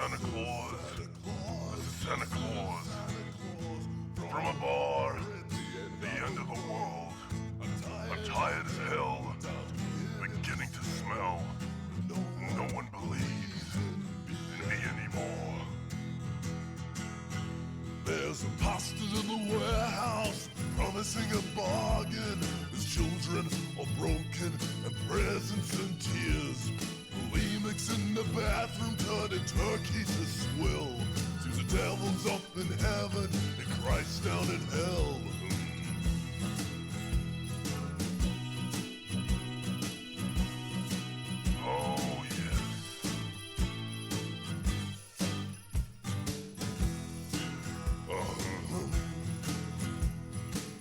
Santa Claus. This is Santa Claus. From a bar at the end of the world. I'm tired as hell. Beginning to smell. No one believes in me anymore. There's imposters in the warehouse promising a bargain. His children are broken and presents in tears. Bulimics in the bathroom turning turkey to swill. Seems the devil's up in heaven and Christ down in hell. Oh yes.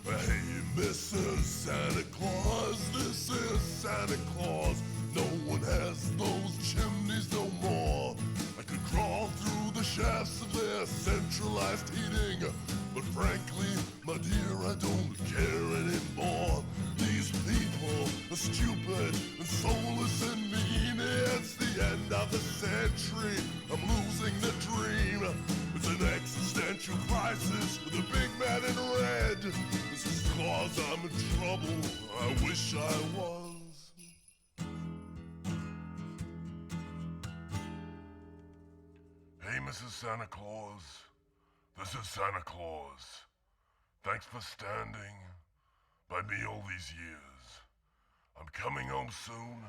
Hey, Mrs. Santa Claus, this is Santa Claus. No one has those chimneys no more. I could crawl through the shafts of their centralized heating, but frankly, my dear, I don't care anymore. These people are stupid and soulless and mean. It's the end of the century. I'm losing the dream. It's an existential crisis with a big man in red. This is cause I'm in trouble. I wish I was. Hey, Mrs. Santa Claus. This is Santa Claus. Thanks for standing by me all these years. I'm coming home soon.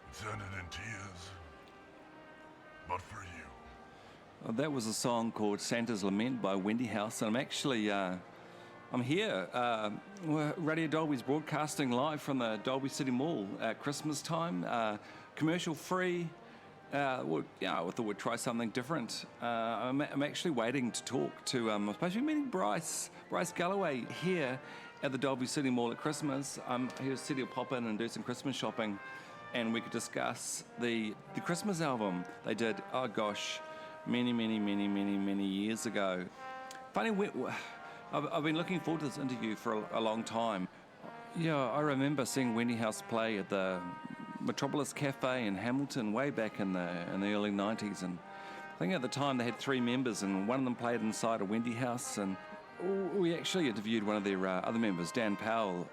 It's ended in tears. But for you. Well, that was a song called Santa's Lament by Wendyhouse, and I'm actually, I'm here. Radio Dolby's broadcasting live from the Dolby City Mall at Christmas time, commercial free. I thought we'd try something different. I'm actually waiting to talk to, I'm supposed to be meeting Bryce Galloway here at the Dolby City Mall at Christmas. He said he'll pop in and do some Christmas shopping, and we could discuss the Christmas album they did, oh gosh, many years ago. Funny, I've been looking forward to this interview for a long time. Yeah, I remember seeing Wendyhouse play at the Metropolis Cafe in Hamilton way back in the early 90s, and I think at the time they had 3 members, and one of them played inside a Wendyhouse, and we actually interviewed one of their other members, Dan Powell,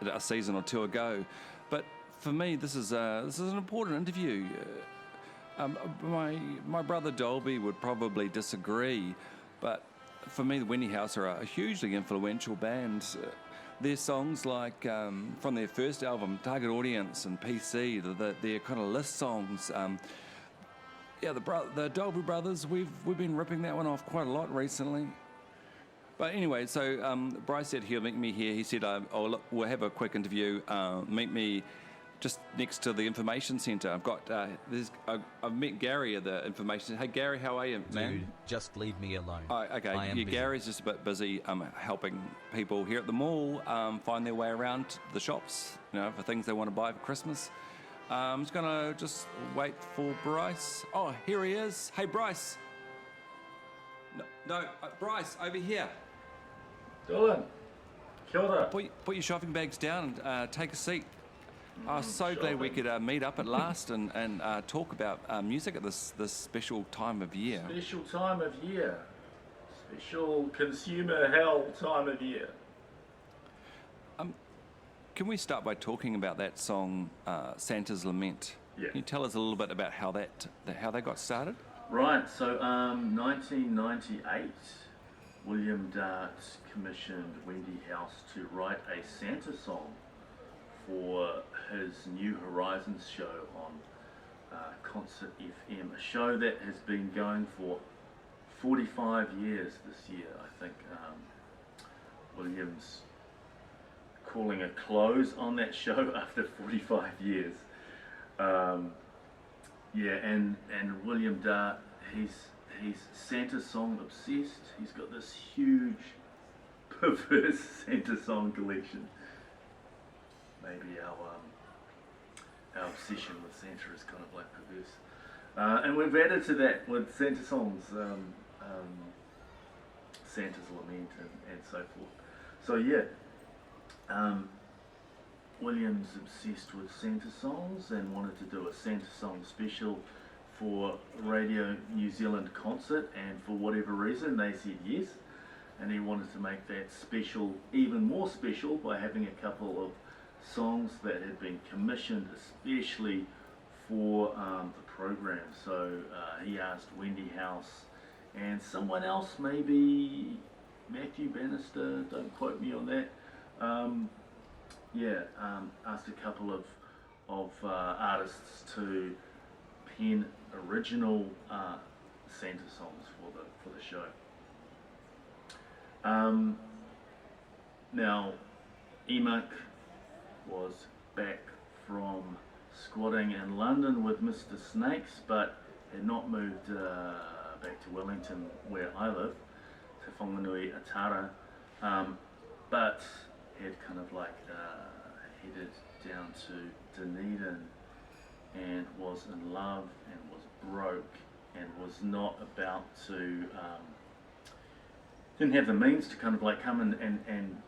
a season or 2 ago. But for me, this is an important interview. My brother Dolby would probably disagree, but for me, the Wendyhouse are a hugely influential band. Their songs, like from their first album, Target Audience and PC, their kind of list songs. The Dolby Brothers, we've been ripping that one off quite a lot recently. But anyway, so Bryce said he'll meet me here. He said, we'll have a quick interview. Meet me just next to the information centre. I've met Gary at the information. Hey Gary, how are you, man? Dude, just leave me alone. Oh, okay. Yeah, Gary's just a bit busy helping people here at the mall find their way around the shops, for things they want to buy for Christmas. I'm just gonna wait for Bryce. Oh, here he is. Hey, Bryce. No, Bryce, over here. Dylan, kia ora. Put your shopping bags down and take a seat. I was so glad we could meet up at last and talk about music at this special time of year. Special time of year. Special consumer hell time of year. Can we start by talking about that song, Santa's Lament? Yeah. Can you tell us a little bit about how that got started? Right, so 1998, William Dart commissioned Wendyhouse to write a Santa song for his New Horizons show on Concert FM, a show that has been going for 45 years this year. I think William's calling a close on that show after 45 years. And William Dart, he's Santa song obsessed. He's got this huge, perverse Santa song collection. Maybe our obsession with Santa is kind of like perverse. And we've added to that with Santa songs, Santa's Lament and so forth. So yeah, William's obsessed with Santa songs and wanted to do a Santa song special for Radio New Zealand concert, and for whatever reason they said yes, and he wanted to make that special even more special by having a couple of songs that had been commissioned especially for the program. So he asked Wendyhouse and someone else, maybe Matthew Bannister, don't quote me on that, asked a couple of artists to pen original Santa songs for the show. Now, Emak was back from squatting in London with Mr. Snakes, but had not moved back to Wellington where I live, to Whanganui Atara, but had kind of like headed down to Dunedin and was in love and was broke and was not about to, didn't have the means to kind of like come and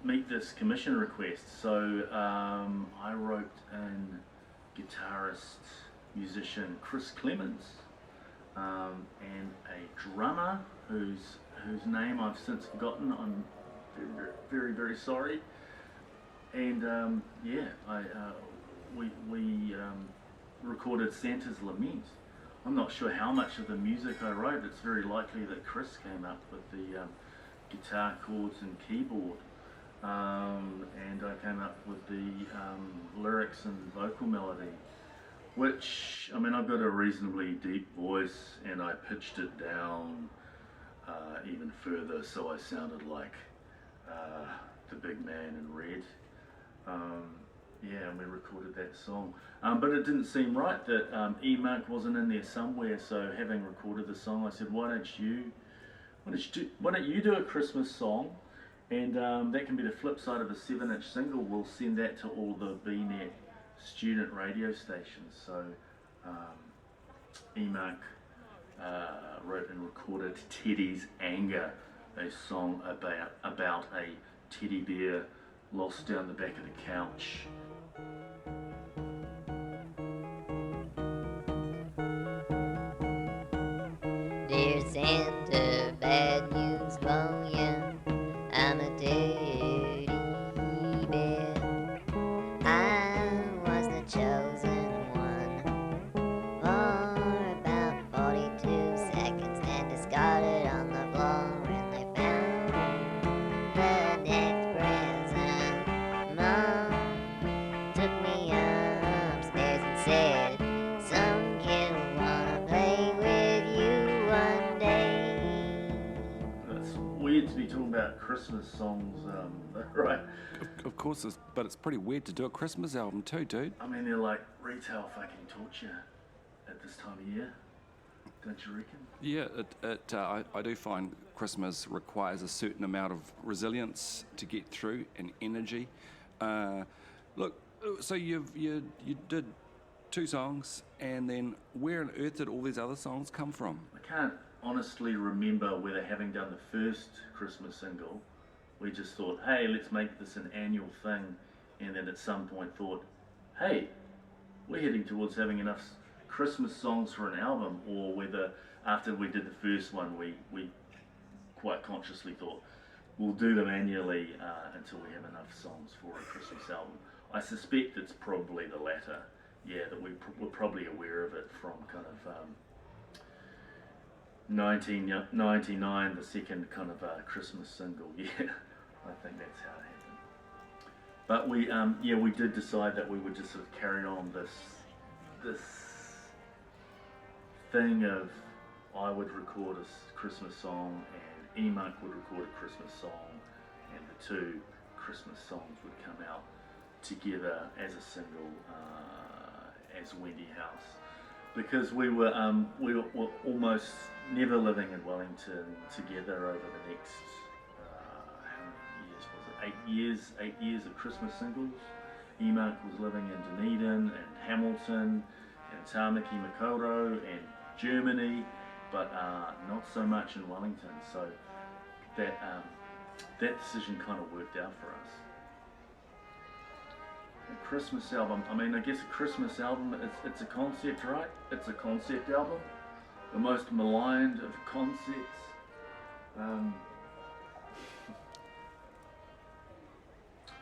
meet this commission request. So I roped in guitarist, musician Chris Clemens, and a drummer whose name I've since forgotten. I'm very, very, very sorry. And we recorded Santa's Lament. I'm not sure how much of the music I wrote. It's very likely that Chris came up with the guitar chords and keyboard, and I came up with the lyrics and vocal melody, which, I mean, I've got a reasonably deep voice, and I pitched it down even further so I sounded like the big man in red. And we recorded that song, but it didn't seem right that Emak wasn't in there somewhere. So having recorded the song, I said, why don't you do a Christmas song, and that can be the flip side of a 7-inch single. We'll send that to all the BNet student radio stations. So Emak wrote and recorded Teddy's Anger, a song about a teddy bear lost down the back of the couch. Dear Santa, bad news for you. I'm a dirty bear. I was the chosen one for about 42 seconds, then discarded on the floor, and they found the next present. Mom took me upstairs and said, some kid will wanna play with you one day. It's weird to be talking about Christmas songs, right? Of course, but it's pretty weird to do a Christmas album too, dude. I mean, they're like retail fucking torture at this time of year, don't you reckon? Yeah, I do find Christmas requires a certain amount of resilience to get through and energy. Look, so you did 2 songs, and then where on earth did all these other songs come from? I can't honestly remember whether, having done the first Christmas single, we just thought, hey, let's make this an annual thing, and then at some point thought, hey, we're heading towards having enough Christmas songs for an album, or whether after we did the first one, we quite consciously thought, we'll do them annually until we have enough songs for a Christmas album. I suspect it's probably the latter, that we're probably aware of it from kind of 1999, the second kind of Christmas single. I think that's how it happened. But we did decide that we would just sort of carry on this thing of, I would record a Christmas song and Emak would record a Christmas song, and the 2 Christmas songs would come out together as a single as Wendyhouse, because we were almost never living in Wellington together over the next how many years was it? 8 years of Christmas singles. Emak was living in Dunedin and Hamilton and Tāmaki Makaurau and Germany, but not so much in Wellington. So that decision kind of worked out for us. Christmas album. I mean, I guess a Christmas album, it's a concept, right? It's a concept album. The most maligned of concepts.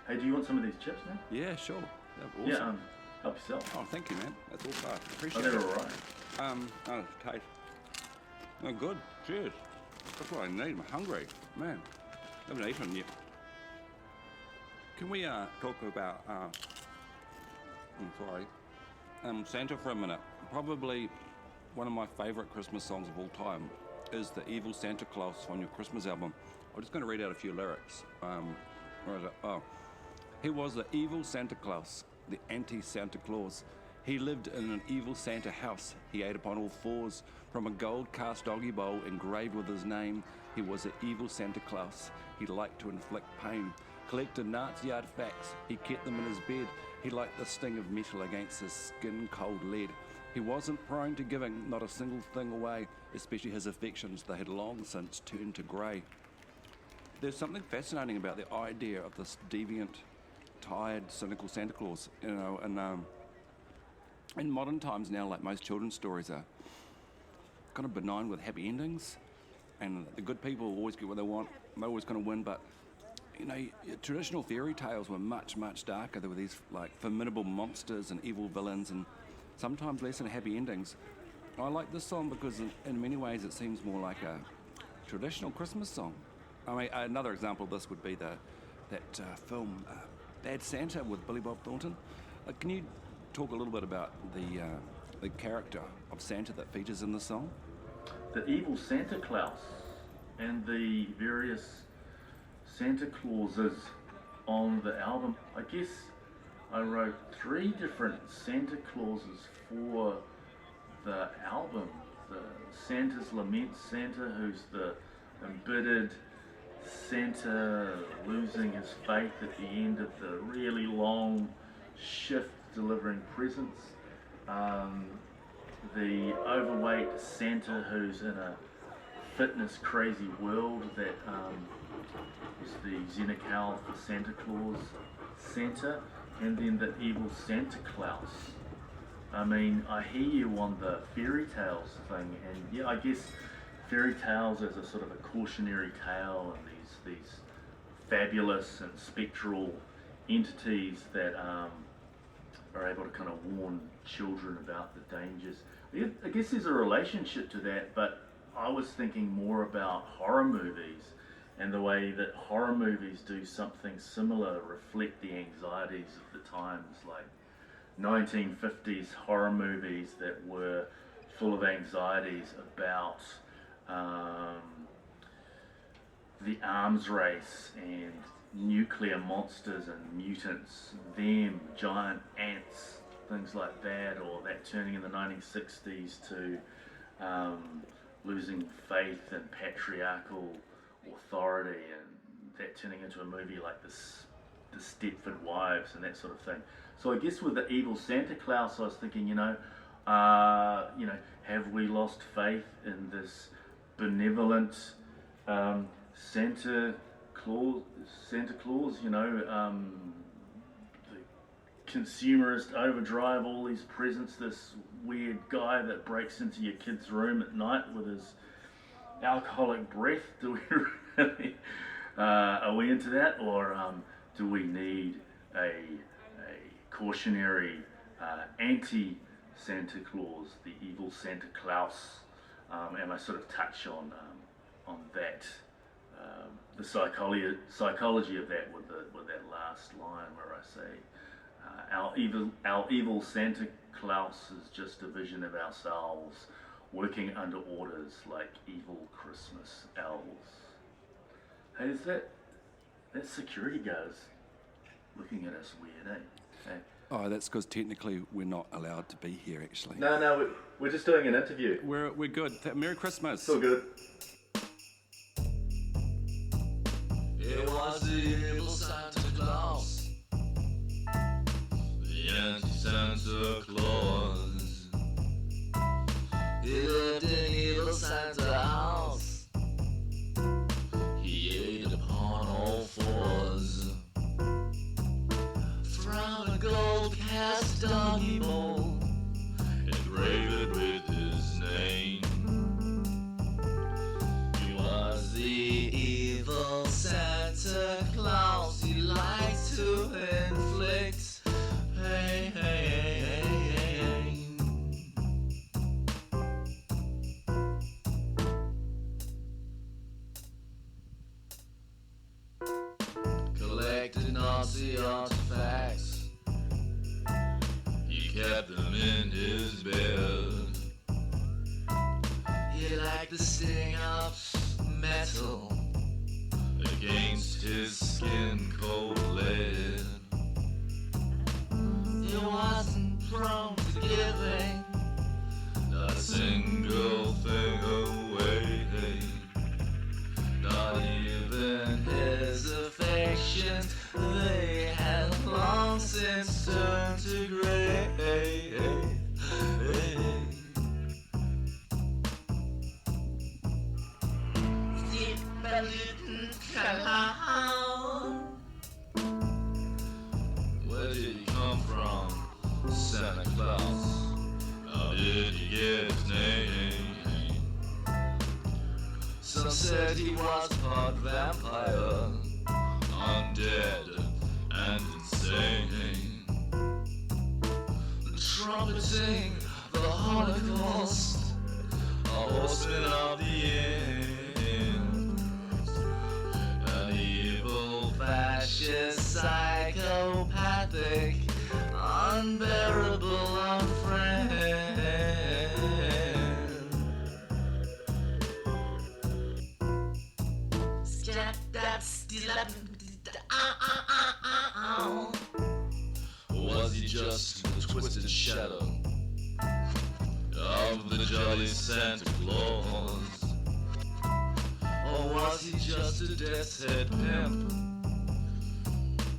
Hey, do you want some of these chips, man? Yeah, sure. Awesome. Yeah, help yourself. Oh, thank you, man. That's all part. Oh, Appreciate they're it. alright. Oh, taste. Oh, good. Cheers. That's what I need. I'm hungry. Man, I haven't eaten yet. Can we talk about Santa for a minute? Probably one of my favourite Christmas songs of all time is the Evil Santa Claus on your Christmas album. I'm just going to read out a few lyrics. Where is it? Oh. He was the evil Santa Claus, the anti-Santa Claus. He lived in an evil Santa house. He ate upon all fours. From a gold cast doggy bowl engraved with his name, he was an evil Santa Claus. He liked to inflict pain, collected Nazi artifacts. He kept them in his bed. He liked the sting of metal against his skin cold lead. He wasn't prone to giving not a single thing away, especially his affections. They had long since turned to grey. There's something fascinating about the idea of this deviant, tired, cynical Santa Claus, you know, and in modern times now, like most children's stories are kind of benign with happy endings, and the good people always get what they want, they're always going to win, but, you know, traditional fairy tales were much, much darker. There were these, like, formidable monsters and evil villains, and sometimes less than happy endings. I like this song because in many ways it seems more like a traditional Christmas song. I mean, another example of this would be that film Bad Santa with Billy Bob Thornton. Can you talk a little bit about the character of Santa that features in the song? The evil Santa Claus and the various Santa Clauses on the album. I guess I wrote 3 different Santa Clauses for the album. The Santa's Lament Santa, who's the embittered Santa losing his faith at the end of the really long shift delivering presents. The overweight Santa who's in a fitness crazy world that is the Xenocal for Santa Claus Santa, and then the evil Santa Claus. I mean, I hear you on the fairy tales thing, and yeah, I guess fairy tales as a sort of a cautionary tale, and these fabulous and spectral entities that are able to kind of warn children about the dangers. I guess there's a relationship to that, but I was thinking more about horror movies and the way that horror movies do something similar, reflect the anxieties of the times, like 1950s horror movies that were full of anxieties about the arms race and nuclear monsters and mutants, them, giant ants, things like that, or that turning in the 1960s to losing faith in patriarchal authority, and that turning into a movie like the Stepford Wives and that sort of thing. So I guess with the evil Santa Claus, I was thinking, have we lost faith in this benevolent Santa Claus, the consumerist overdrive, all these presents, this weird guy that breaks into your kid's room at night with his alcoholic breath. Do we really, are we into that, or do we need a cautionary anti-Santa Claus, the evil Santa Claus? And I sort of touch on that, the psychology of that with that last line where I say, our evil Santa Claus is just a vision of ourselves working under orders like evil Christmas elves. Hey, is that security guards looking at us weird, eh? Hey. Oh, that's because technically we're not allowed to be here, actually. No, we're just doing an interview. We're good. Merry Christmas. It's all good. It was the evil Santa Claus, the anti-Santa Claus. He lived in evil Santa house. He ate upon all fours. From a gold cast doggy bowl, engraved with his name. He was the evil Santa Claus. He liked to inflict pain. Collected Nazi artifacts, he kept them in his bed. He liked the sting of metal against his skin cold lead. He wasn't prone to giving not a single thing away, not even his affections. They had long since turned to grey. Where did he come from, Santa Claus? How did he get his name? Some said he was part vampire, undead and insane, trumpeting the Holocaust, a horseman of the end. Evil, fascist, psychopathic, unbearable, unfriend. Was he just the twisted shadow of the jolly Santa Claus? Or was he just a death's head pimp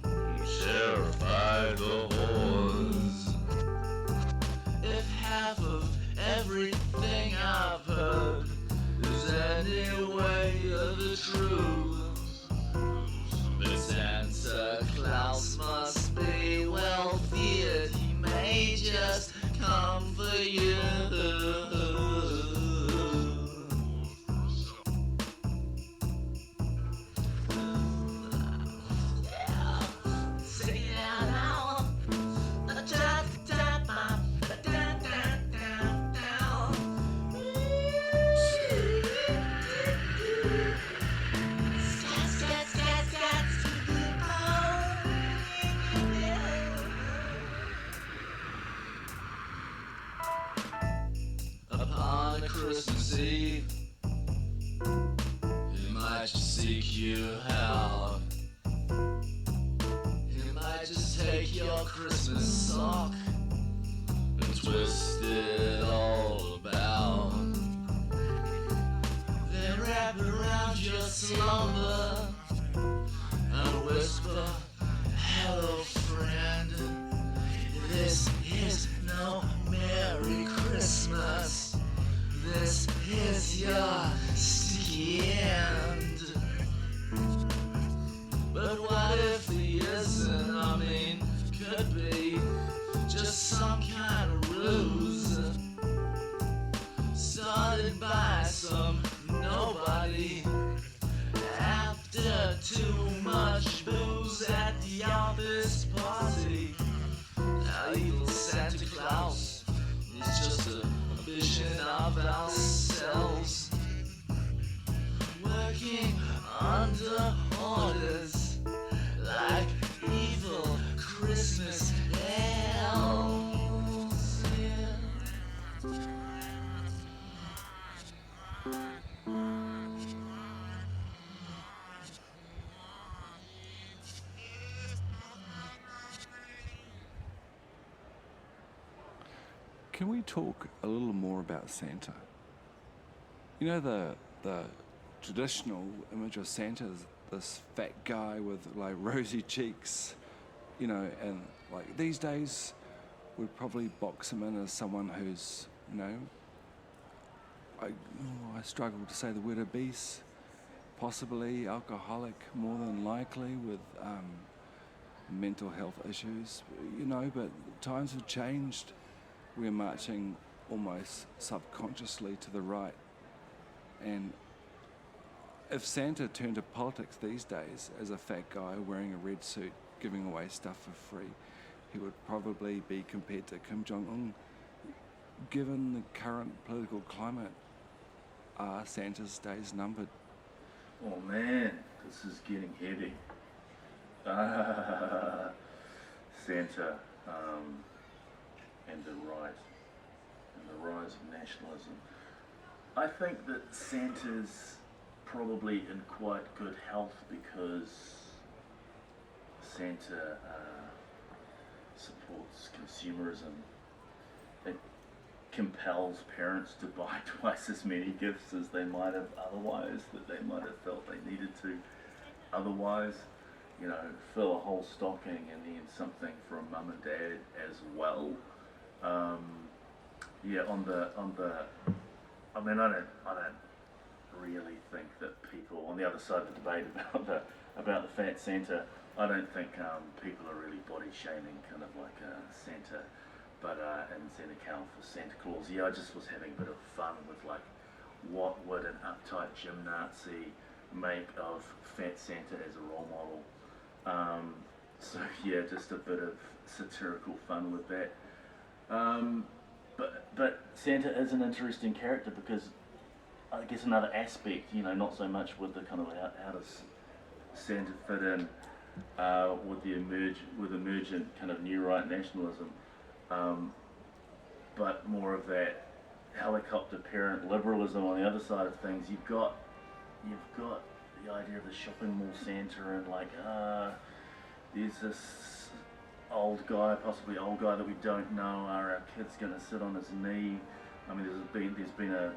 who terrified the whores? If half of everything I've heard is anyway the truth, then Santa Claus must be well feared. He may just come for you. Upon a Christmas Eve, he might just seek you out. He might just take your Christmas sock and twist it all about, then wrap it around your slumber and whisper, hello friend, this is no Merry Christmas, this is your sticky end. But what if he isn't? I mean, could be just some kind of ruse started by some nobody after too much booze at the office party. Now evil Santa Claus is just a vision of ourselves, working under orders like evil Christmas elves. Yeah. Can we talk a little more about Santa? You know, the traditional image of Santa is this fat guy with like rosy cheeks, you know, and like these days we'd probably box him in as someone who's, you know, I struggle to say the word possibly alcoholic, more than likely, with mental health issues, you know, but times have changed. We're marching almost subconsciously to the right. And if Santa turned to politics these days as a fat guy wearing a red suit giving away stuff for free, he would probably be compared to Kim Jong-un. Given the current political climate, are Santa's days numbered? Oh man, this is getting heavy. Santa and the rise of nationalism. I think that Santa's probably in quite good health because Santa supports consumerism. It compels parents to buy twice as many gifts as they might have otherwise, that they might have felt they needed to otherwise. You know, fill a whole stocking and then something from mum and dad as well. I don't really think that people on the other side of the debate about the fat Santa, I don't think people are really body shaming kind of like Santa, but and Santa Cow for Santa Claus. Yeah, I just was having a bit of fun with like, what would an uptight gym Nazi make of fat Santa as a role model? So yeah, just a bit of satirical fun with that. But Santa is an interesting character because I guess another aspect, you know, not so much with the kind of how does Santa fit in with emergent kind of new right nationalism, but more of that helicopter parent liberalism on the other side of things. You've got the idea of the shopping mall Santa and like there's this possibly old guy that we don't know. Are our kids going to sit on his knee? I mean, there's been a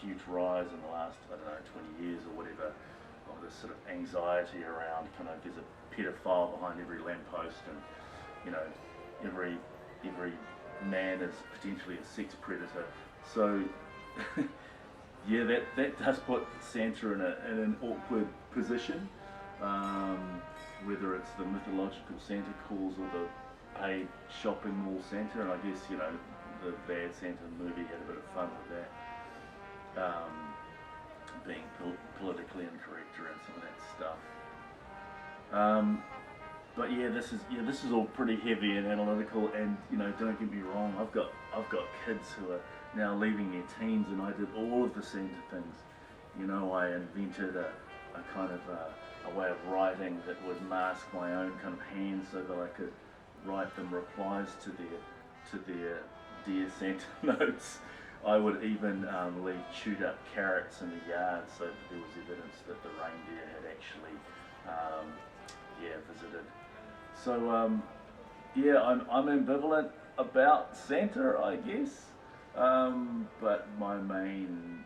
huge rise in the last 20 years or whatever of this sort of anxiety around kind of there's a pedophile behind every lamppost and every man is potentially a sex predator. So yeah, that does put Santa in an awkward position. Whether it's the mythological Santa Claus or the paid shopping mall Santa, and I guess the Bad Santa movie had a bit of fun with that, being politically incorrect around some of that stuff. But yeah, this is all pretty heavy and analytical, and don't get me wrong, I've got kids who are now leaving their teens, and I did all of the Santa things. I invented a kind of a way of writing that would mask my own kind of hands so that I could write them replies to their Dear Santa notes. I would even leave chewed up carrots in the yard so that there was evidence that the reindeer had actually visited. So I'm ambivalent about Santa, I guess. But my main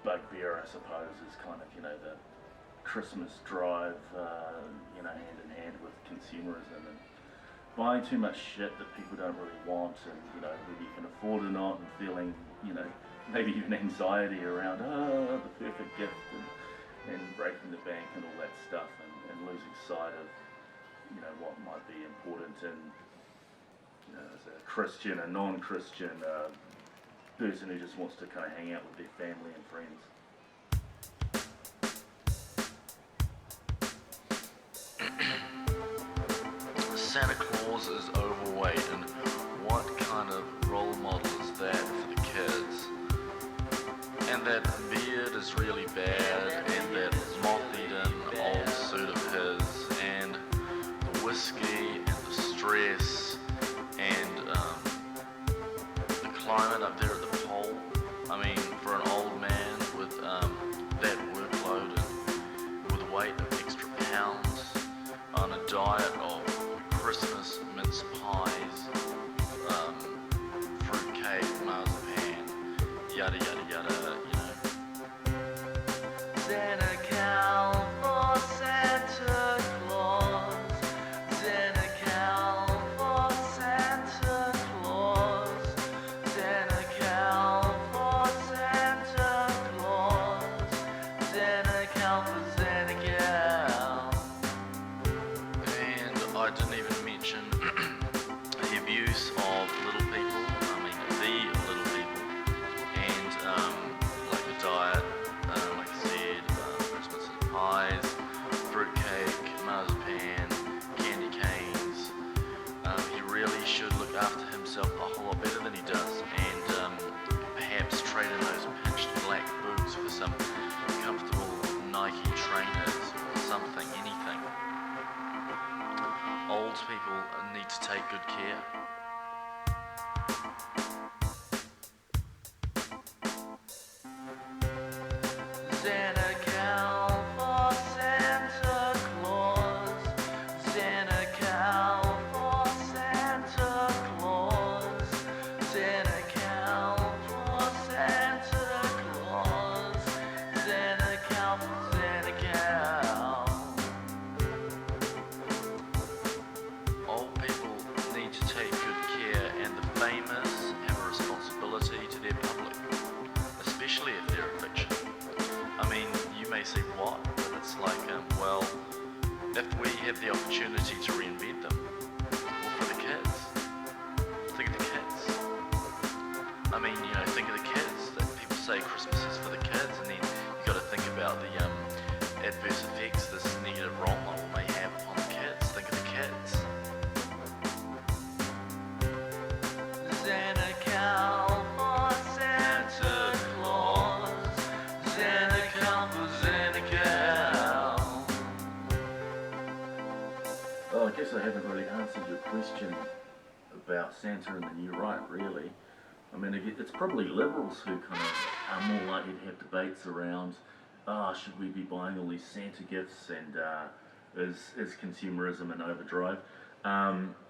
bugbear, I suppose, is kind of the Christmas drive, hand in hand with consumerism and buying too much shit that people don't really want, and whether you can afford or not, and feeling maybe even anxiety around the perfect gift and breaking the bank and all that stuff, and losing sight of what might be important in as a Christian, a non-Christian person who just wants to kind of hang out with their family and friends. Santa Claus is overweight, and what kind of role model is that for the kids? And that beard is really bad, and that moth-eaten old suit of his, and the whiskey and the stress, and the climate up there at the pole. I mean, for an old man with that workload and with a weight of extra pounds on a diet of Christmas mince pies, fruitcake, marzipan, yada yada yada, I didn't even mention the abuse of little people, the little people, and like the diet, like I said, Christmas pies, fruitcake, marzipan, candy canes. He really should look after himself a whole lot better than he does, and perhaps trade in those pinched black boots for some comfortable Nike trainers or something, anything. Old people need to take good care. Santa Cal for Santa Claus. Santa Cal for Santa Claus. Santa Cal for Santa Claus. Santa Cal for Santa Cal. Old people need to take good care, and the famous have a responsibility to their public, especially if they're a fiction. You may say what, but it's like, well, if we have the opportunity to reinvent them, well, for the kids, think of the kids. Think of the kids, that people say Christmas is for the kids, and then you got to think about the adverse effects this negative role model may have on the kids. Think of the kids. Santa Cal for Santa Claus. Santa Cal for Santa Cal. Well, I guess I haven't really answered your question about Santa and the New Right, really. It's probably liberals who kind of are more likely to have debates around, should we be buying all these Santa gifts, and is consumerism an overdrive?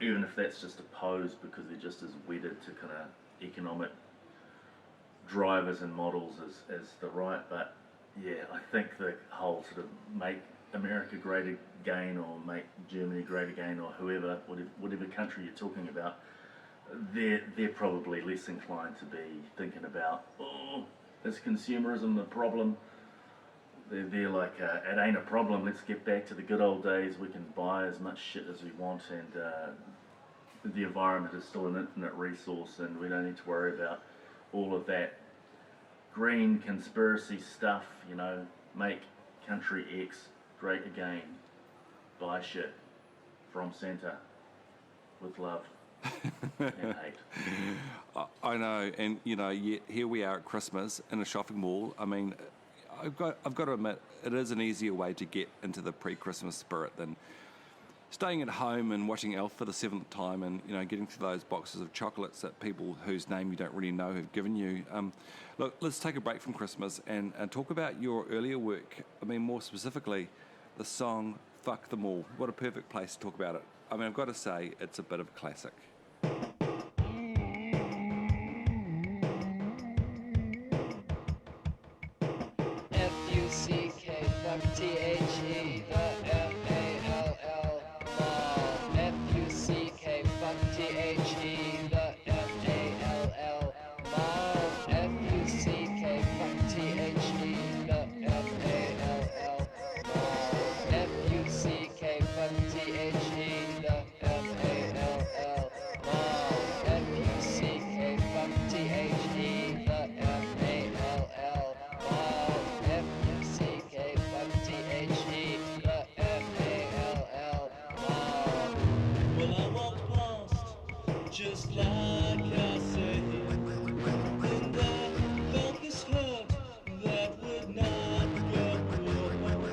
Even if that's just a pose, because they're just as wedded to kind of economic drivers and models as the right. But yeah, I think the whole sort of make America great again, or make Germany great again, or whatever country you're talking about, they're probably less inclined to be thinking about, is consumerism the problem? They're like, it ain't a problem, let's get back to the good old days, we can buy as much shit as we want, and the environment is still an infinite resource, and we don't need to worry about all of that green conspiracy stuff, make country X great again, buy shit from Santa, with love. And hate. I know, and yet here we are at Christmas in a shopping mall. I've got to admit, it is an easier way to get into the pre-Christmas spirit than staying at home and watching Elf for the 7th time, and getting through those boxes of chocolates that people whose name you don't really know have given you. Look, let's take a break from Christmas and talk about your earlier work. More specifically, the song "Fuck Them All." What a perfect place to talk about it. I've got to say, it's a bit of a classic. F-U-C-K, fuck T-H-E, the M-A-L-L, mall. F-U-C-k, fuck T-H-E, the M-A-L-L, mall. F-U-C-k, fuck T-H-E, the M-A-L-L, mall. F-U-C-k, fuck T-H-E, the M-A-L-L, mall. F-U-C-k, fuck T-H-E, the M-A-L-L, mall. F-U-C-k, fuck T-H-E, the M-A-L-L, mall. Well, I walked past, just like I said, and I felt this hurt that would not go away.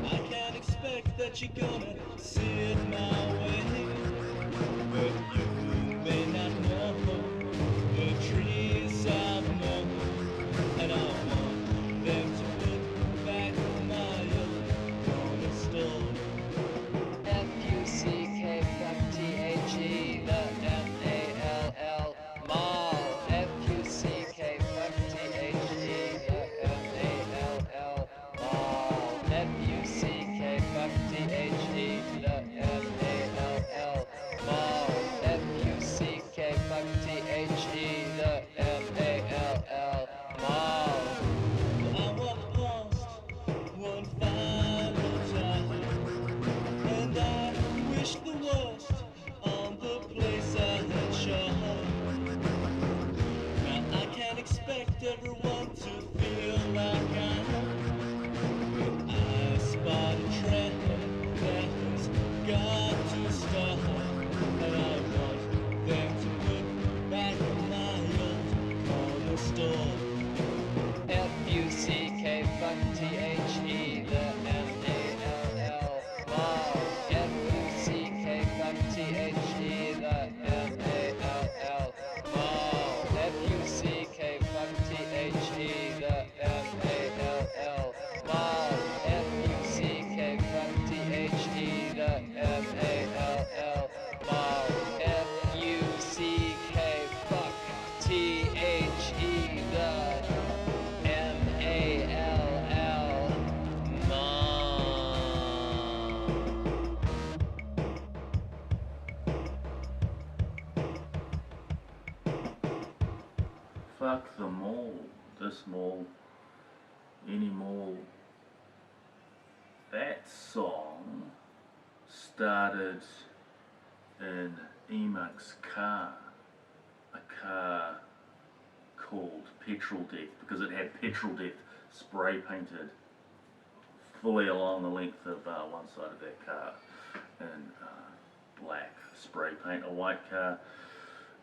I can't expect that you're gonna see it my way, but you may not know the trees I've known, and I want them to put back my own cornerstone. F-U-C-K, fuck T-H-E, the M-A-L-L, mall. F-U-C-k, fuck T-H-E, the M-A-L-L, mall. F-U-C-k, fuck T-H-E, the M-A-L-L. fuck the mall, this mall, any mall. That song started in Emack's car, a car called Petrol Death, because it had Petrol Death spray painted fully along the length of one side of that car in black spray paint. A white car.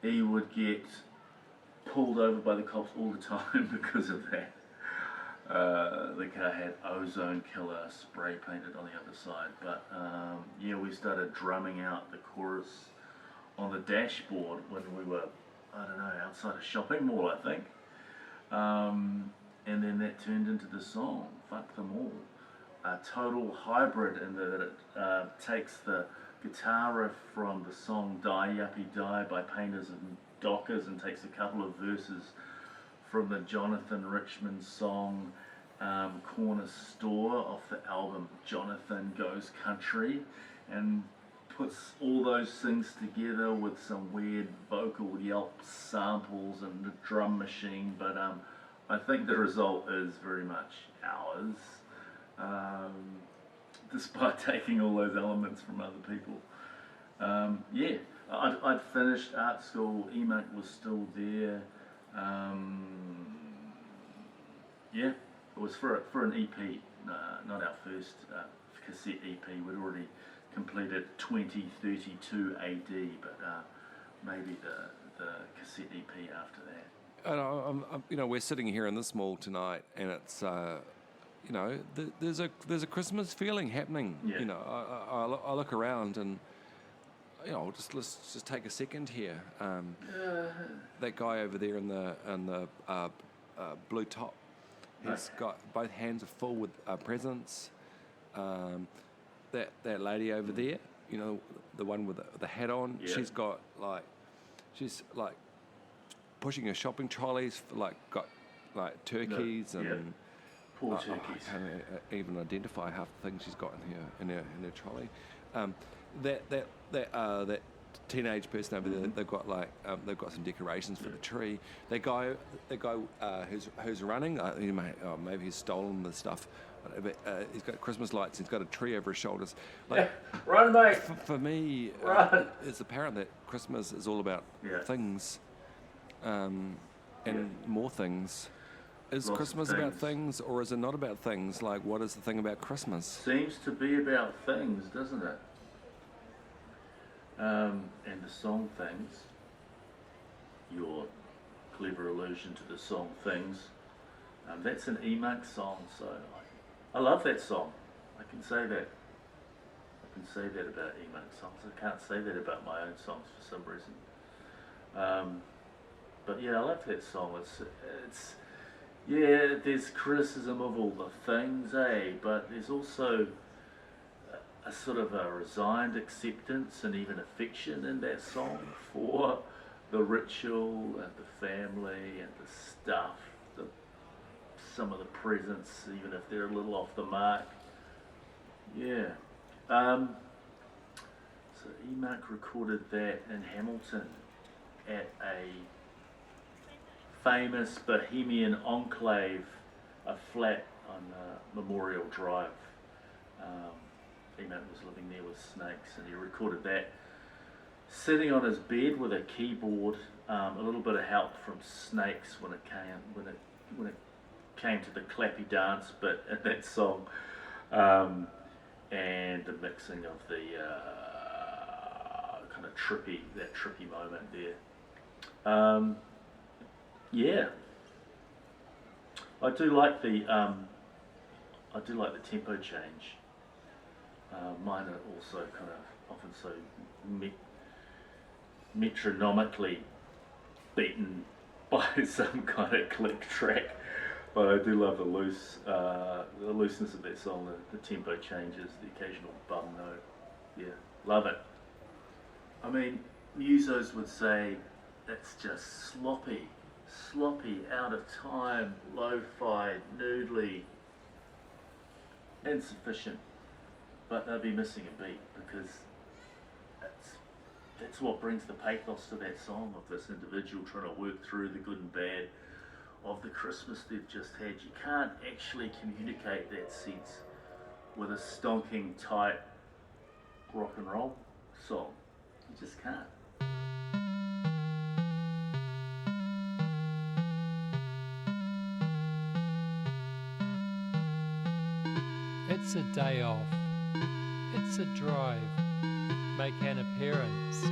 He would get pulled over by the cops all the time because of that. The car had ozone killer spray painted on the other side, but yeah, we started drumming out the chorus on the dashboard when we were, I don't know, outside a shopping mall, I think. And then that turned into the song, Fuck Them All. A total hybrid in that it takes the guitar riff from the song Die Yuppie Die by Painters and Dockers and takes a couple of verses from the Jonathan Richman song Corner Store off the album Jonathan Goes Country, and puts all those things together with some weird vocal yelp samples and the drum machine, but I think the result is very much ours, despite taking all those elements from other people. Yeah, I'd finished art school, Emack was still there. Yeah, it was for an EP, not our first cassette EP. We'd already completed 2032 AD, but maybe the cassette EP after that. And we're sitting here in this mall tonight, and it's there's a Christmas feeling happening. Yeah. I look around and let's just take a second here. That guy over there in the blue top, he's got both hands are full with presents. That lady over there, the one with the hat on, Yeah. she's pushing her shopping trolleys, got turkeys and. Yeah. Poor I turkeys. can't even identify half the things she's got in her trolley. That teenage person over there, they've got some decorations for the tree. That guy who's running, maybe he's stolen the stuff. But, he's got Christmas lights. He's got a tree over his shoulders. Run, mate. For me, Run. it's apparent that Christmas is all about things, and more things. Is Lots of Christmas about things. things, or is it not about things? Like, what is the thing about Christmas? Seems to be about things, doesn't it? And the song Things, your clever allusion to the song Things, that's an Emack song, so I love that song. I can say that. I can say that about Emack songs. I can't say that about my own songs for some reason. But yeah, I love that song. It's yeah, there's criticism of all the things, but there's also a sort of a resigned acceptance and even affection in that song for the ritual and the family and the stuff, some of the presents, even if they're a little off the mark. Yeah. So Emack recorded that in Hamilton at a famous bohemian enclave, a flat on Memorial Drive. Emack was living there with Snakes, and he recorded that sitting on his bed with a keyboard, a little bit of help from Snakes when it came to the clappy dance bit in that song, and the mixing of the kind of trippy moment there. Yeah, I do like the tempo change. Mine are also kind of often so metronomically beaten by some kind of click track, but I do love the looseness of that song, the tempo changes, the occasional bum note. Yeah, love it. I mean, musos would say it's just sloppy, out of time, lo-fi, noodly, insufficient. But they'll be missing a beat, because that's what brings the pathos to that song, of this individual trying to work through the good and bad of the Christmas they've just had. You can't actually communicate that sense with a stonking, tight rock and roll song. You just can't. It's a day off, it's a drive, make an appearance,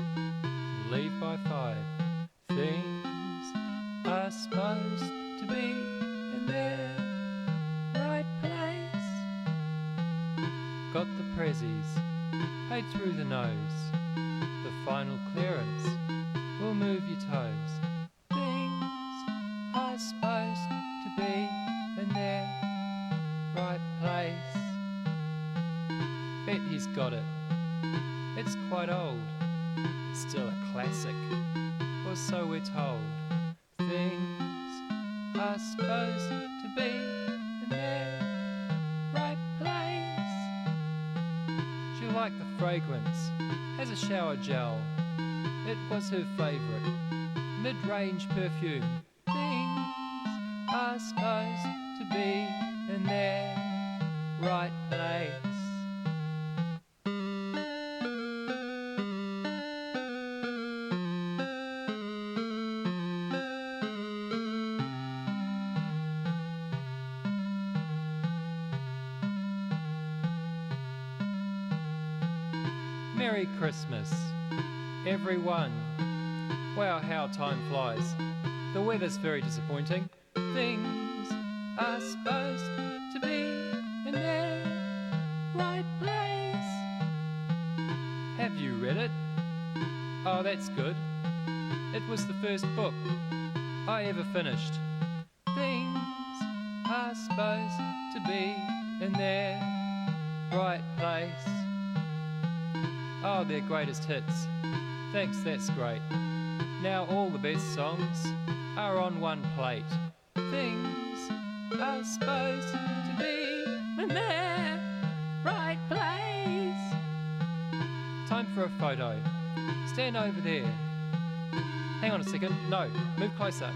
leave by 5. Things are supposed to be in their right place. Got the prezzies, paid through the nose, the final clearance will move your toes. Things are supposed to be in their right place. Bet he's got it. It's quite old. It's still a classic, or so we're told. Things are supposed to be in their right place. She liked the fragrance, has a shower gel. It was her favourite, mid-range perfume. Things are supposed to be in their right place. Merry Christmas, everyone. Wow, how time flies. The weather's very disappointing. Things are supposed to be in their right place. Have you read it? Oh, that's good. It was the first book I ever finished. Things are supposed to be in their right place. Oh, their greatest hits. Thanks, that's great. Now all the best songs are on one plate. Things are supposed to be in their right place. Time for a photo. Stand over there. Hang on a second. No, move closer.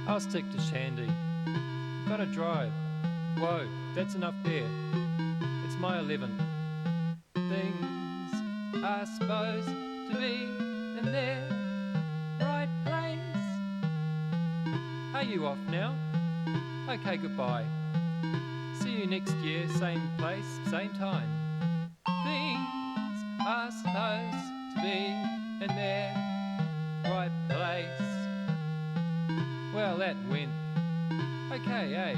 I'll stick to Shandy. Gotta drive. Whoa, that's enough beer. It's my 11th. Things are supposed to be in their right place. Are you off now? Okay, goodbye. See you next year, same place, same time. Things are supposed to be in their right place. Well, that went. Okay, eh?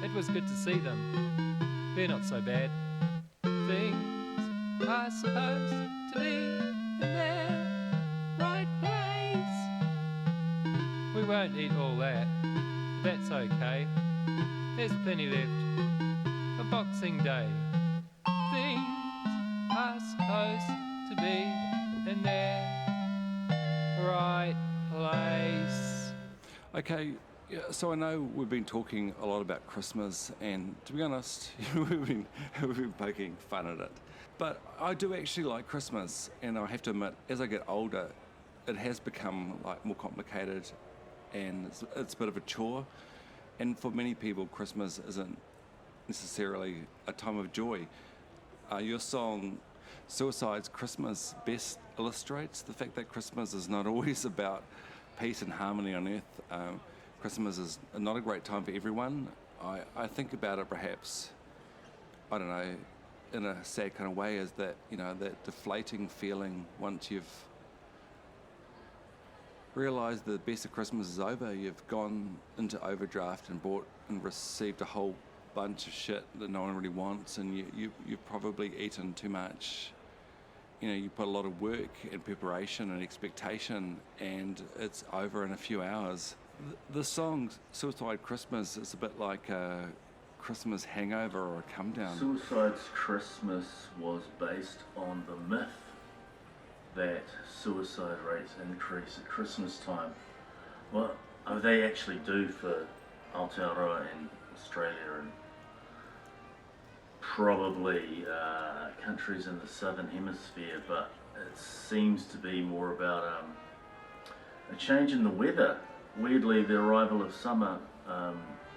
It was good to see them. They're not so bad. Things are supposed to be in their right place. We won't eat all that, but that's okay. There's plenty left for Boxing Day. Things are supposed to be in their right place. Okay, yeah, so I know we've been talking a lot about Christmas, and to be honest, we've been poking fun at it. But I do actually like Christmas, and I have to admit, as I get older, it has become like more complicated, and it's a bit of a chore. And for many people, Christmas isn't necessarily a time of joy. Your song Suicide's Christmas best illustrates the fact that Christmas is not always about peace and harmony on earth. Christmas is not a great time for everyone. I think about it perhaps, I don't know, in a sad kind of way, is that, you know, that deflating feeling once you've realised the best of Christmas is over. You've gone into overdraft and bought and received a whole bunch of shit that no one really wants, and you've probably eaten too much. You know, you put a lot of work and preparation and expectation, and it's over in a few hours. The song Suicide Christmas is a bit like a Christmas hangover or a come down. Suicide's Christmas was based on the myth that suicide rates increase at Christmas time. Well, they actually do for Aotearoa in Australia and probably countries in the southern hemisphere, but it seems to be more about a change in the weather. Weirdly, the arrival of summer,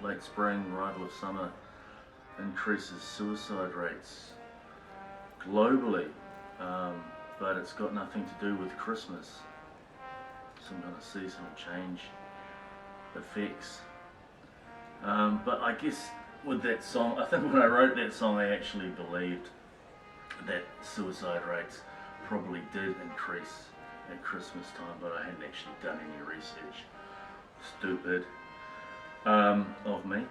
late spring, arrival of summer increases suicide rates globally, but it's got nothing to do with Christmas. Some kind of seasonal change effects. But I guess with that song, I think when I wrote that song, I actually believed that suicide rates probably did increase at Christmas time, but I hadn't actually done any research. Stupid of me.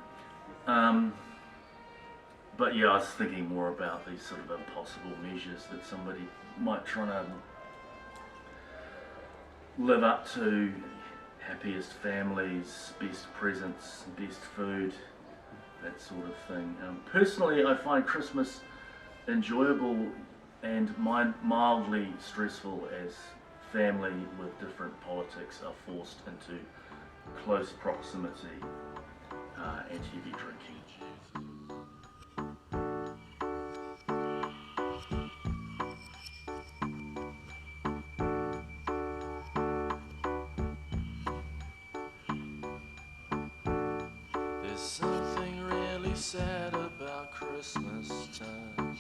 But yeah, I was thinking more about these sort of impossible measures that somebody might try to live up to. Happiest families, best presents, best food, that sort of thing. Personally, I find Christmas enjoyable and mildly stressful as family with different politics are forced into close proximity and heavy drinking. There's something really sad about Christmas time.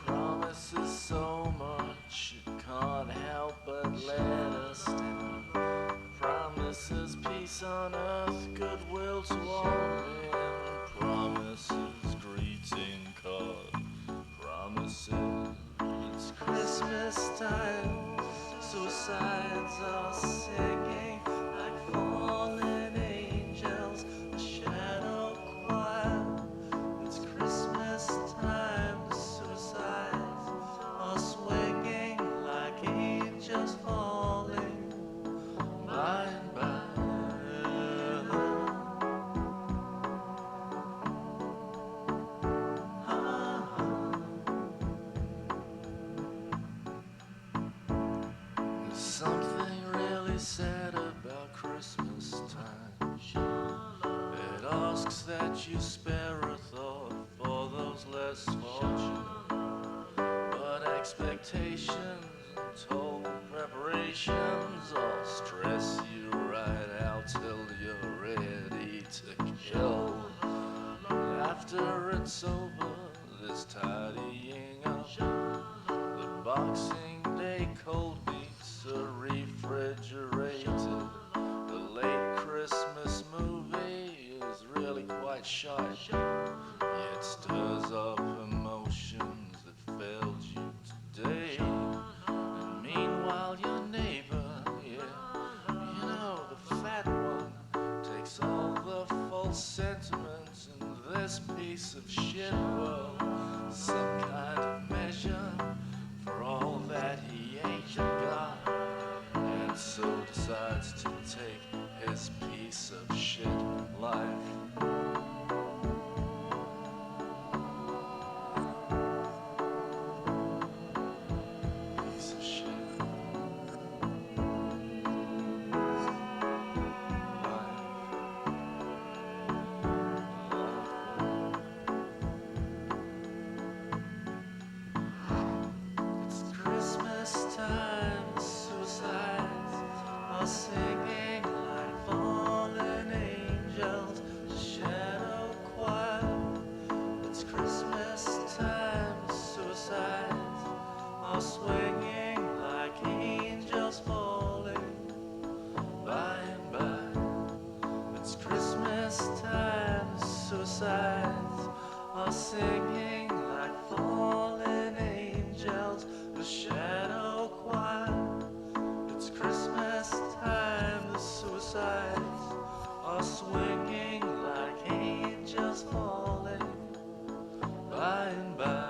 Promises so much it can't help but let us down. Promises peace on earth, goodwill to all men. Promises greeting card. Promises it's Christmas time. Suicides are singing like fallen angels. A shadow choir. It's Christmas time. The suicides are swinging like angels falling by and by. There's something really sad about Christmas time. It asks that you spare a thought for those less fortunate. But expectations and total preparations all stress you right out till you're ready to kill. After it's over, there's tidying up. The Boxing Day cold meats are refrigerated. The late Christmas movie is really quite sharp. It stirs up emotions that failed you today. And meanwhile your neighbor, yeah, you know, the fat one, takes all the false sentiments in this piece of shit world. Some kind of measure for all that he ain't got, and so decides to take his piece of shit life. Piece of shit It's Christmas time, the suicides are singing like fallen angels. suicides are singing like fallen angels, the shadow choir. It's Christmas time, the suicides are swinging like angels falling by and by.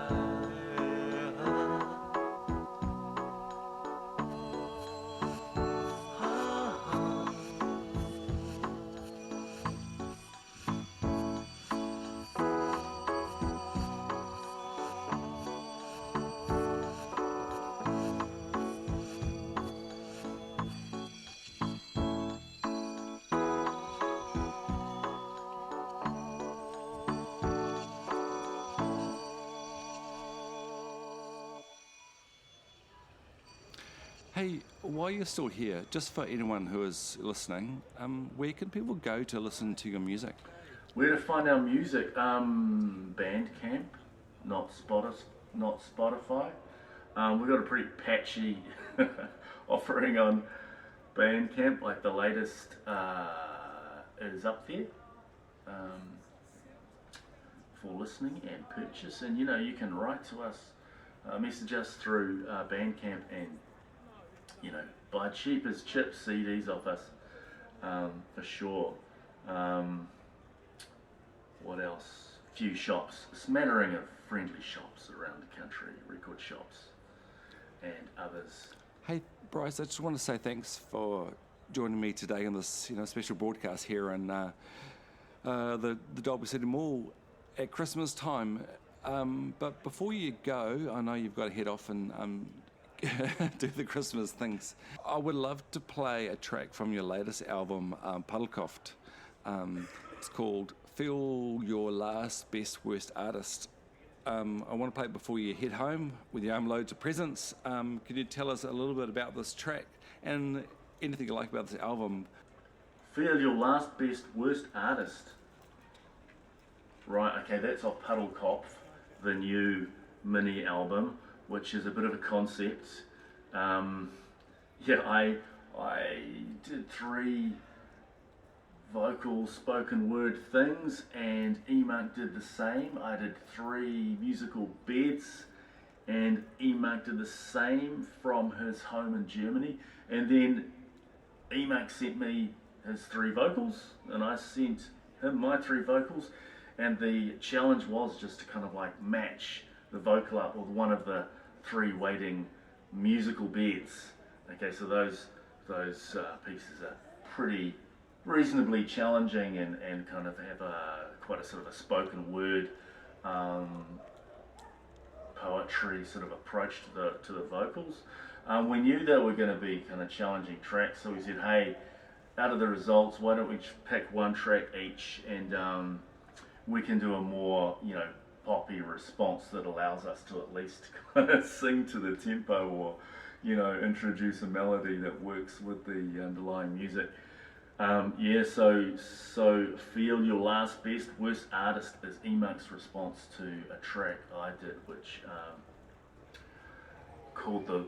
Hey, while you're still here, just for anyone who is listening, where can people go to listen to your music? Where to find our music? Bandcamp, not Spotify. We've got a pretty patchy offering on Bandcamp. Like the latest is up there for listening and purchase. And you can write to us, message us through Bandcamp, and buy cheap as chips CDs off us, for sure. What else? Few shops, a smattering of friendly shops around the country, record shops and others. Hey, Bryce, I just want to say thanks for joining me today in this special broadcast here in the Dolby City Mall at Christmas time. But before you go, I know you've got to head off and do the Christmas things. I would love to play a track from your latest album, Puddlekoft. It's called Feel Your Last Best Worst Artist. I want to play it before you head home with your loads of presents. Can you tell us a little bit about this track and anything you like about this album? Feel Your Last Best Worst Artist. Right, okay, that's off Puddlekoft, the new mini album, which is a bit of a concept. I did 3 vocal spoken word things, and Emark did the same. I did 3 musical beds, and Emark did the same from his home in Germany. And then Emark sent me his 3 vocals, and I sent him my 3 vocals. And the challenge was just to kind of like match the vocal up with one of the 3 waiting musical beds. Okay, so those pieces are pretty reasonably challenging and kind of have quite a sort of a spoken word poetry sort of approach to the vocals. We knew they were going to be kind of challenging tracks, so we said, hey, out of the results, why don't we pick 1 track each, and we can do a more poppy response that allows us to at least kind of sing to the tempo, or introduce a melody that works with the underlying music. So Feel Your Last Best Worst Artist is Emark's response to a track I did, which called the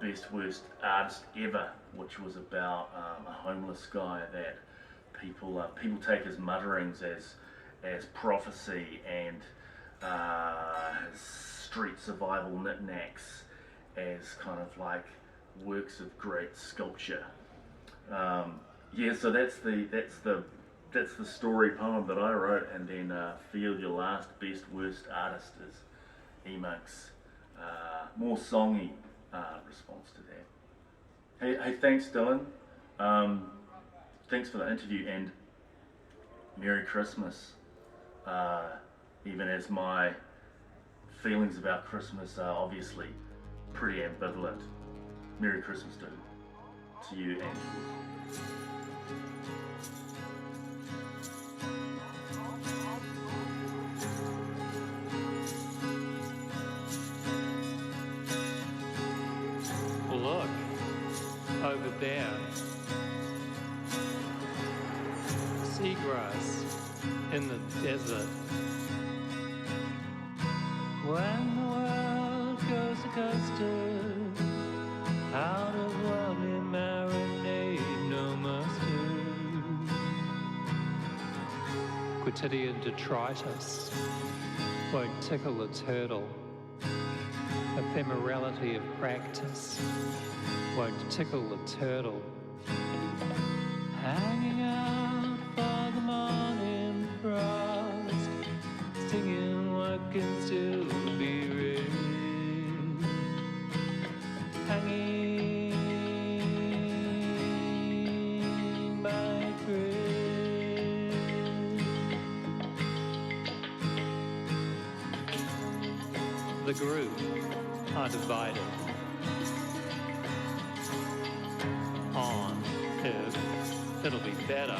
Best Worst Artist Ever, which was about a homeless guy that people take his mutterings as prophecy, and his street survival knickknacks as kind of like works of great sculpture. So that's the story poem that I wrote, and then Feel Your Last Best Worst Artist is Emark's more songy response to that. Hey, thanks, Dylan. Thanks for the interview, and Merry Christmas. Even as my feelings about Christmas are obviously pretty ambivalent. Merry Christmas to you and yours. Look, over there. Seagrass in the desert. When the world goes to coaster, out of lovely marinade, no mustard. quotidian detritus won't tickle the turtle. Ephemerality of practice won't tickle the turtle. Hanging out for the morning frost, singing what can still be read. Hanging by thread. The group are divided on if it'll be better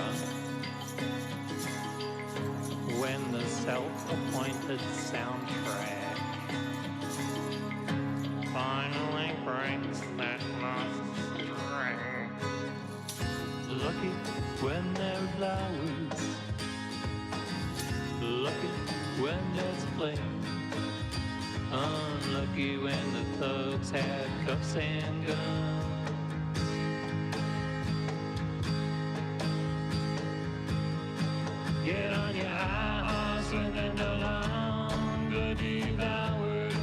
when the self-appointed soundtrack finally breaks that last string. Lucky when there are flowers, lucky when there's flame. Unlucky when the thugs have cuffs and guns. Get on your high horse when they're no longer devoured.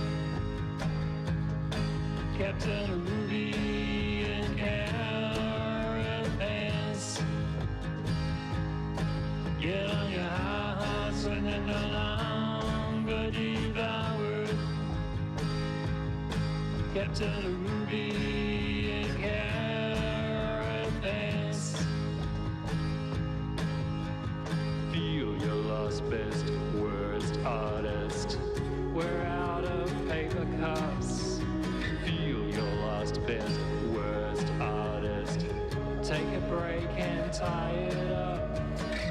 Captain Ruby and Carapace. Get on your high horse when they're no longer devoured. Captain Ruby and Carapace. Feel your lost best, worst artist. We're out of paper cups. Feel your lost best, worst artist. Take a break and tie it up.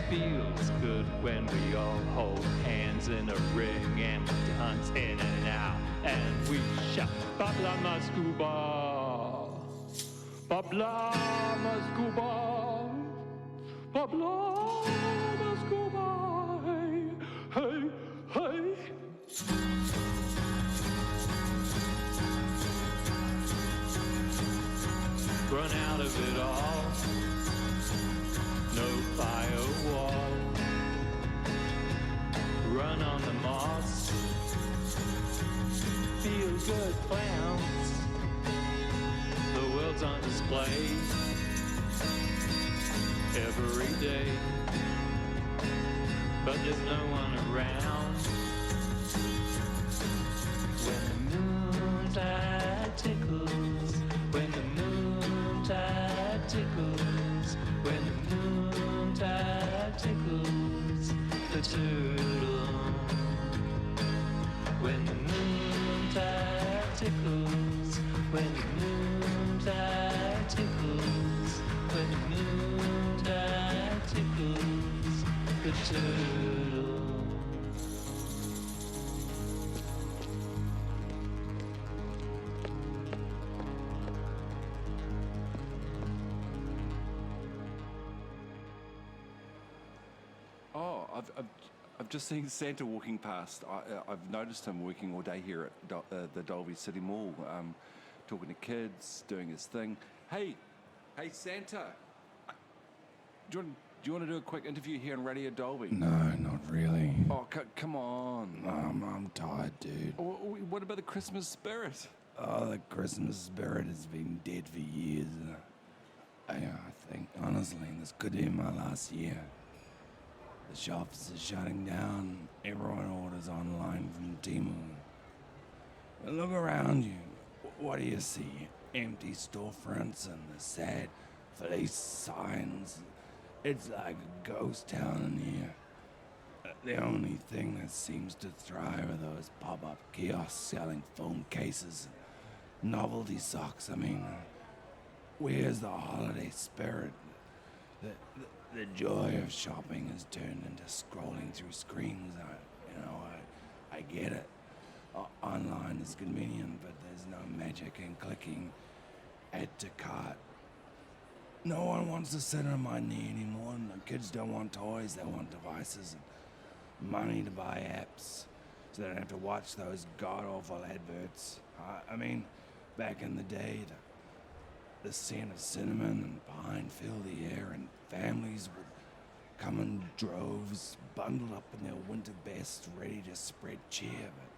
Feels good when we all hold hands in a ring and we dance in and out and we shout Babla Mascuba, Babla Mascuba, Babla Mascuba, hey, hey, hey. Run out of it all. No firewall. Run on the moss. Feel good clowns. The world's on display every day, but there's no one around. When the moontide tickles, when the moontide tickles, when the moontide tickles the turtle. When the moontide tickles, when the moontide tickles, when the moontide tickles the turtle. Oh, I've just seen Santa walking past. I've noticed him working all day here at the Dolby City Mall, talking to kids, doing his thing. Hey, Santa, do you want to do a quick interview here on Radio Dolby? No, not really. Oh, come on. I'm tired, dude. What about the Christmas spirit? Oh, the Christmas spirit has been dead for years. I think, honestly, this could be my last year. The shops are shutting down. Everyone orders online from Temu. But look around you. What do you see? Empty storefronts and the sad police signs. It's like a ghost town in here. The only thing that seems to thrive are those pop-up kiosks selling phone cases and novelty socks. I mean, where's the holiday spirit? The joy of shopping has turned into scrolling through screens. I get it. Online is convenient, but there's no magic in clicking add to cart. No one wants to sit on my knee anymore, and the kids don't want toys, they want devices and money to buy apps, so they don't have to watch those god-awful adverts. I mean, back in the day, the scent of cinnamon and pine filled the air, and families would come in droves, bundled up in their winter best, ready to spread cheer. But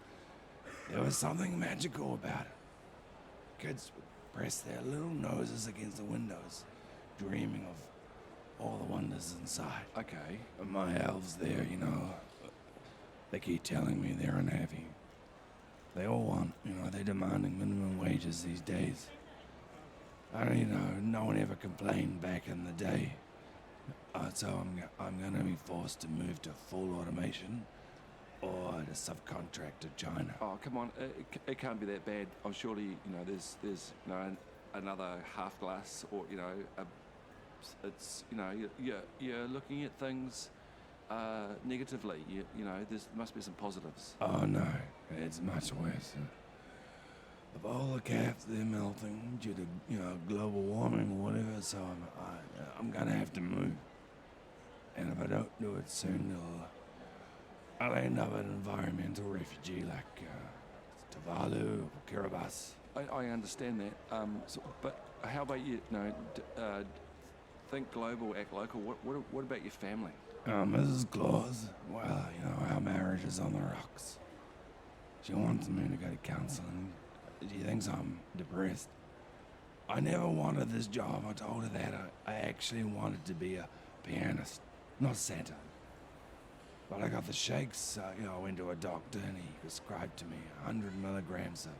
there was something magical about it. Kids would press their little noses against the windows, dreaming of all the wonders inside. Okay. And my elves there, they keep telling me they're unhappy. They all want, they're demanding minimum wages these days. No one ever complained back in the day. So I'm going to be forced to move to full automation or to subcontract to China. Oh, come on. It can't be that bad. I'm surely, there's another half glass or, it's, you're looking at things negatively. There must be some positives. Oh, no. It's much worse. The polar caps, they're melting due to, global warming or whatever, so I'm going to have to move. And if I don't do it soon, I'll end up an environmental refugee like Tuvalu or Kiribati. I understand that. But how about you? Think global, act local. What about your family? Mrs. Claus, well, our marriage is on the rocks. She wants me to go to counseling. She thinks I'm depressed. I never wanted this job. I told her that. I actually wanted to be a pianist, not Santa. But I got the shakes. I went to a doctor and he prescribed to me 100 milligrams of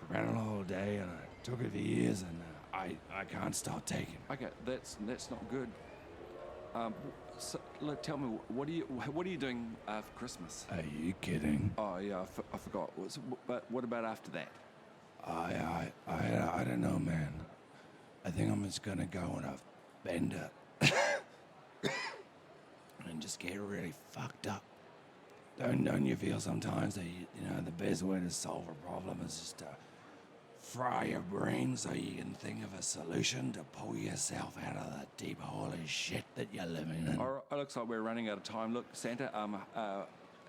propranolol a day, and I took it for years, and I can't stop taking it. Okay, that's not good. So, tell me, what are you doing for Christmas? Are you kidding? Oh yeah, I forgot. But what about after that? I don't know, man. I think I'm just gonna go on a bender and just get really fucked up. Don't you feel sometimes that the best way to solve a problem is just to fry your brain so you can think of a solution to pull yourself out of the deep hole of shit that you're living in? All right, it looks like we're running out of time. Look, Santa,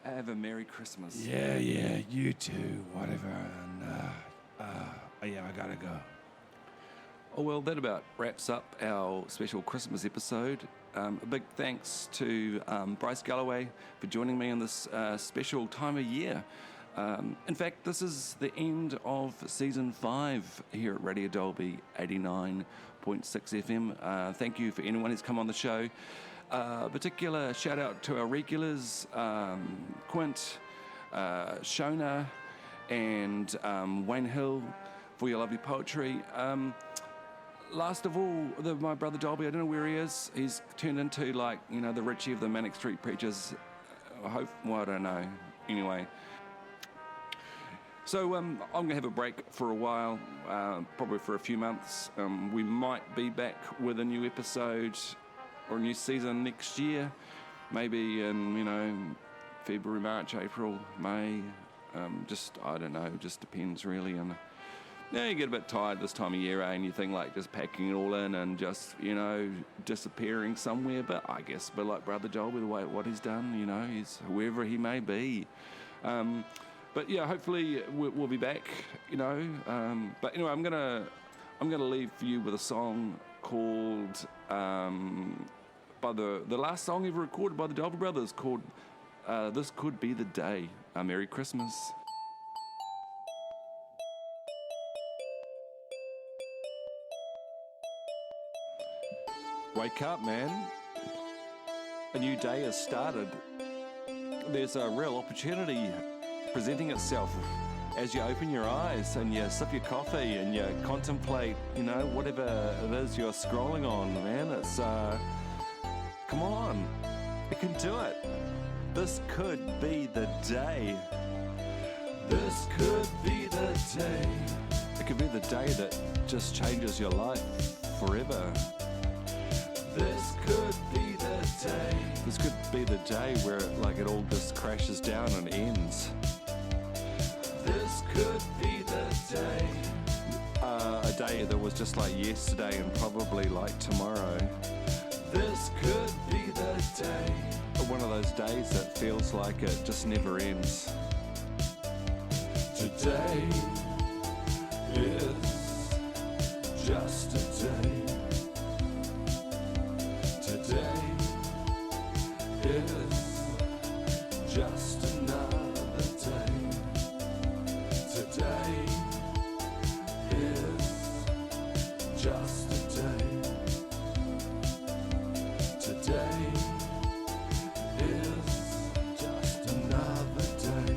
have a Merry Christmas. Yeah, you too, whatever, and I gotta go. Oh, well, that about wraps up our special Christmas episode. A big thanks to Bryce Galloway for joining me on this special time of year. In fact, this is the end of Season 5 here at Radio Dolby 89.6 FM. Thank you for anyone who's come on the show. Particular shout out to our regulars, Quint, Shona, and Wayne Hill for your lovely poetry. Last of all, my brother Dolby, I don't know where he is. He's turned into the Richie of the Manic Street Preachers. I don't know. Anyway. So I'm going to have a break for a while, probably for a few months. We might be back with a new episode or a new season next year, maybe in, February, March, April, May. I don't know, just depends really. And you get a bit tired this time of year, and you think just packing it all in and just, disappearing somewhere. But I guess, like Brother Dolby, what he's done, he's wherever he may be. But yeah, hopefully we'll be back, But anyway, I'm gonna leave you with a song called by the last song ever recorded by the Dolby Brothers, called "This Could Be the Day." Merry Christmas. Wake up, man. A new day has started. There's a real opportunity presenting itself as you open your eyes and you sip your coffee and you contemplate, whatever it is you're scrolling on, man. It's, come on, you can do it. This could be the day. This could be the day. It could be the day that just changes your life forever. This could be the day. This could be the day where it all just crashes down and ends. This could be the day. A day that was just like yesterday and probably like tomorrow. This could be the day. One of those days that feels like it just never ends. Today is just a day. Today is just another day. Today is just a day. Today is just another day.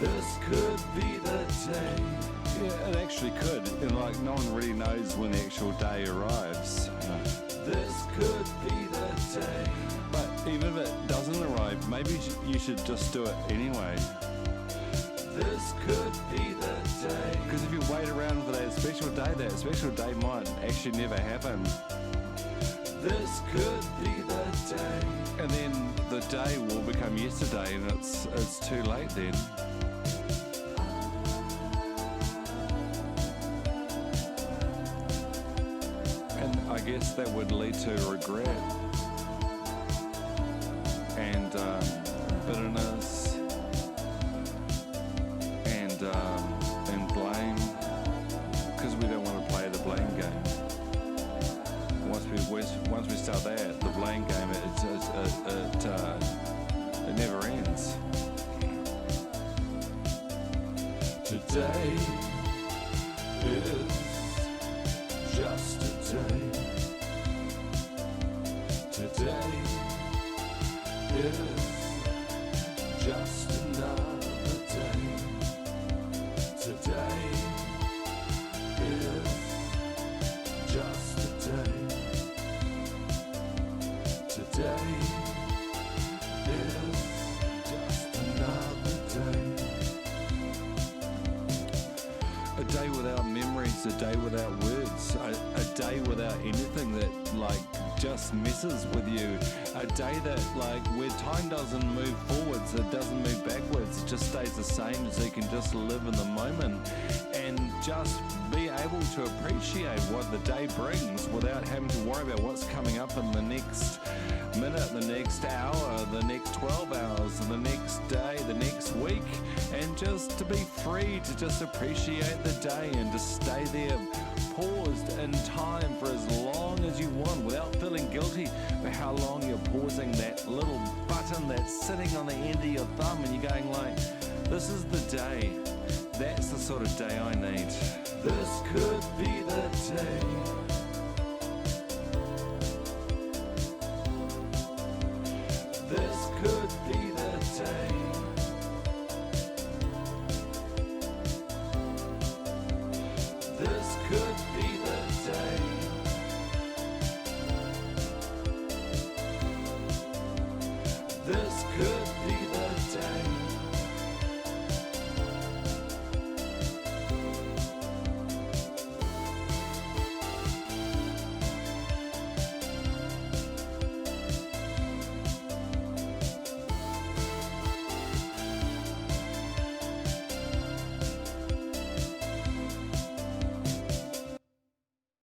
This could be the day. Yeah, it actually could. And like, no one really knows when the actual day arrives. This could be the day. But even if it doesn't arrive, maybe you should just do it anyway. This could be the day. Because if you wait around for that special day might actually never happen. This could be the day. And then the day will become yesterday, and it's too late then. And I guess that would lead to regret and bitterness and blame, because we don't want to play the blame game. Once we start that, the blame game, it never ends. Today is just a day. Today is just another day. Today is just a day. Today is just another day. A day without memories, a day without words, a day without anything that like just messes with you, a day that like where time doesn't move forwards, it doesn't move backwards, it just stays the same, so you can just live in the moment and just be able to appreciate what the day brings without having to worry about what's coming up in the next minute, the next hour, the next 12 hours, the next day, the next week, and just to be free to just appreciate the day and to stay there paused in time for as long as you want without feeling guilty for how long you're pausing that little button that's sitting on the end of your thumb, and you're going like, this is the day. That's the sort of day I need. This could be the day. This could be the day. This could be the day. This could be the